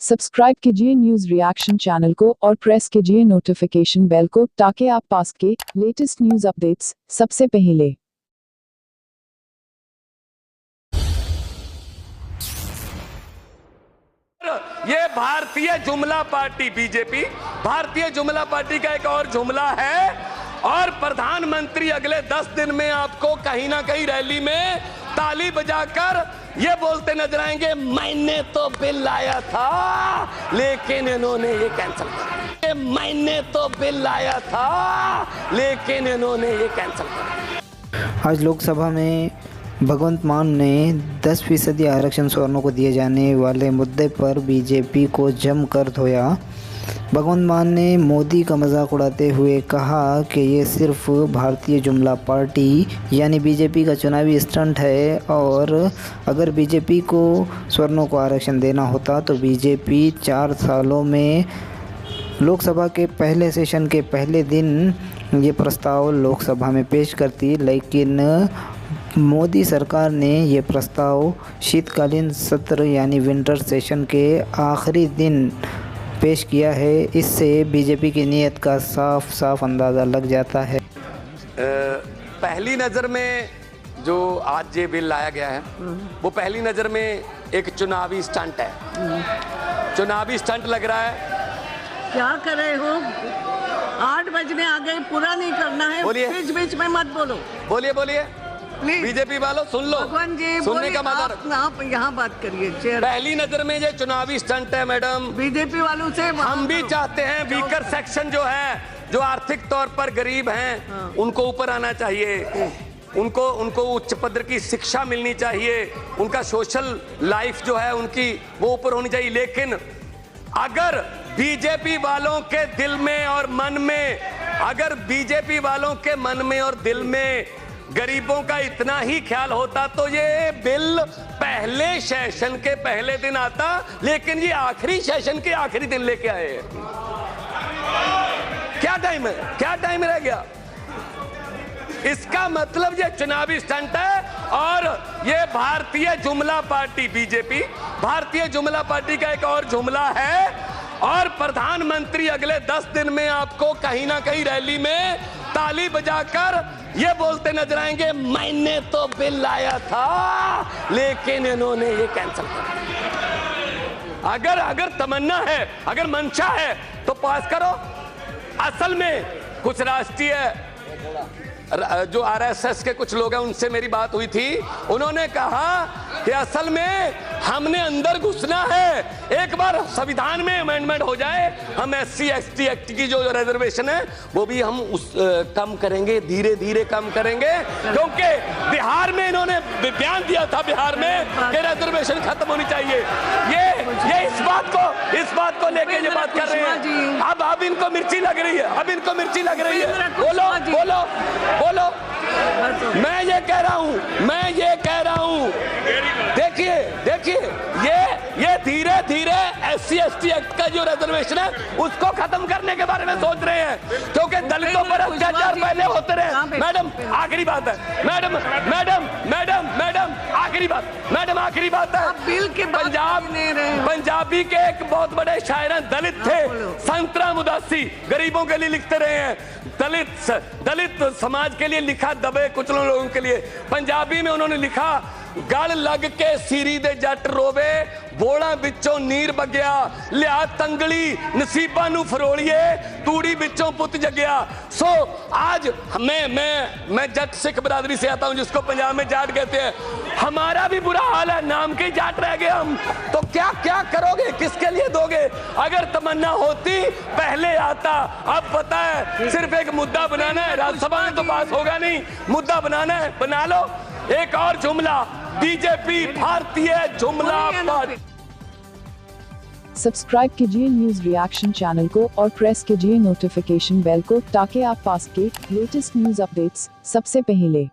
Subscribe कीजिए news reaction channel को और प्रेस कीजिए नोटिफिकेशन बेल को ताकि आप पास के लेटेस्ट न्यूज अपडेट्स सबसे पहले। ये भारतीय जुमला पार्टी बीजेपी, भारतीय जुमला पार्टी का एक और जुमला है और प्रधानमंत्री अगले 10 दिन में आपको कहीं ना कहीं रैली में ताली बजाकर ये बोलते नजर आएंगे, मैंने तो बिल लाया था लेकिन इन्होंने ये कैंसिल कर दिया। मैंने तो बिल लाया था लेकिन इन्होंने ये कैंसिल कर दिया। आज लोकसभा में भगवंत मान ने 10% आरक्षण सवर्णों को दिए जाने वाले मुद्दे पर बीजेपी को जमकर धोया। भगवंत मान ने मोदी का मजाक उड़ाते हुए कहा कि ये सिर्फ भारतीय जुमला पार्टी यानी बीजेपी का चुनावी स्टंट है और अगर बीजेपी को सवर्णों को आरक्षण देना होता तो बीजेपी 4 सालों में लोकसभा के पहले सेशन के पहले दिन ये प्रस्ताव लोकसभा में पेश करती, लेकिन मोदी सरकार ने ये प्रस्ताव शीतकालीन सत्र यानी विंटर सेशन के आखिरी दिन पेश किया है। इससे बीजेपी की नीयत का साफ साफ अंदाज़ा लग जाता है। पहली नज़र में जो आज ये बिल लाया गया है वो पहली नज़र में एक चुनावी स्टंट है, चुनावी स्टंट लग रहा है। क्या कर रहे हो? 8 बजने आ गए, पूरा नहीं करना है। बीच बीच में मत बोलो। बोलिए बोलिए बीजेपी वालों सुन लो, भगवान जी सुनने का मजा। आप यहाँ बात करिए। चेयर पहली नजर में ये चुनावी स्टंट है मैडम। बीजेपी वालों से हम भी चाहते हैं वीकर सेक्शन जो है, जो आर्थिक तौर पर गरीब हैं, उनको ऊपर आना चाहिए, उनको उच्च पद की शिक्षा मिलनी चाहिए, उनका सोशल लाइफ जो है उनकी वो ऊपर होनी चाहिए। लेकिन अगर बीजेपी वालों के दिल में और मन में, अगर बीजेपी वालों के मन में और दिल में गरीबों का इतना ही ख्याल होता तो ये बिल पहले सेशन के पहले दिन आता, लेकिन ये आखिरी सेशन के आखिरी दिन लेके आए। क्या टाइम है, क्या टाइम रह गया? इसका मतलब ये चुनावी स्टंट है और ये भारतीय जुमला पार्टी बीजेपी, भारतीय जुमला पार्टी का एक और जुमला है और प्रधानमंत्री अगले 10 दिन में आपको कहीं ना कहीं रैली में ताली बजाकर ये बोलते नजर आएंगे, मैंने तो बिल लाया था लेकिन इन्होंने ये कैंसिल कर दिया। अगर तमन्ना है, अगर मंशा है तो पास करो। असल में कुछ राष्ट्रीय जो आरएसएस के कुछ लोग हैं उनसे मेरी बात हुई थी, उन्होंने कहा कि असल में हमने अंदर घुसना है, एक बार संविधान में अमेंडमेंट हो जाए, हम SC ST एक्ट की जो रिजर्वेशन है वो भी हम कम करेंगे, धीरे धीरे कम करेंगे, क्योंकि बिहार में इन्होंने बयान दिया था, बिहार में कि रिजर्वेशन खत्म होनी चाहिए। ये इस बात को लेके ये बात कर रहे हैं। अब इनको मिर्ची लग रही है, अब इनको मिर्ची लग रही है। बोलो बोलो बोलो। मैं ये कह रहा हूं, देखिए ये धीरे धीरे SC ST एक्ट का जो रिजर्वेशन है उसको खत्म करने के बारे में सोच रहे हैं, क्योंकि दलितों पर अत्याचार पहले होते रहे। मैडम आखिरी बात है, मैडम आखिरी बात है। बिल के पंजाबी के एक बहुत बड़े शायर दलित थे, संतराम उदासी, गरीबों के लिए लिखते रहे हैं, दलित समाज के लिए लिखा, दबे कुचलों लोगों के लिए। पंजाबी में उन्होंने लिखा, गल लग के सीरी दे जट रोवे, बोड़ा बिचों नीर बगया, लिया तंगली नसीबा नू फरोलिए, तूड़ी बिचों पुत जगया। सो आज मैं जट सिख बरादरी से आता हूं, जिसको पंजाब में जाट कहते हैं। हमारा भी बुरा हाल है, नाम के जाट रह गए हम, तो क्या करोगे, किसके लिए दोगे? अगर तमन्ना होती पहले आता। अब पता है सिर्फ एक मुद्दा बनाना है, राज्यसभा में तो पास होगा नहीं, मुद्दा बनाना है, बना लो। एक और जुमला, बीजेपी भारतीय जुमला पार्टी। सब्सक्राइब कीजिए न्यूज रिएक्शन चैनल को और प्रेस कीजिए नोटिफिकेशन बेल को ताकि आप पास के लेटेस्ट न्यूज अपडेट्स सबसे पहले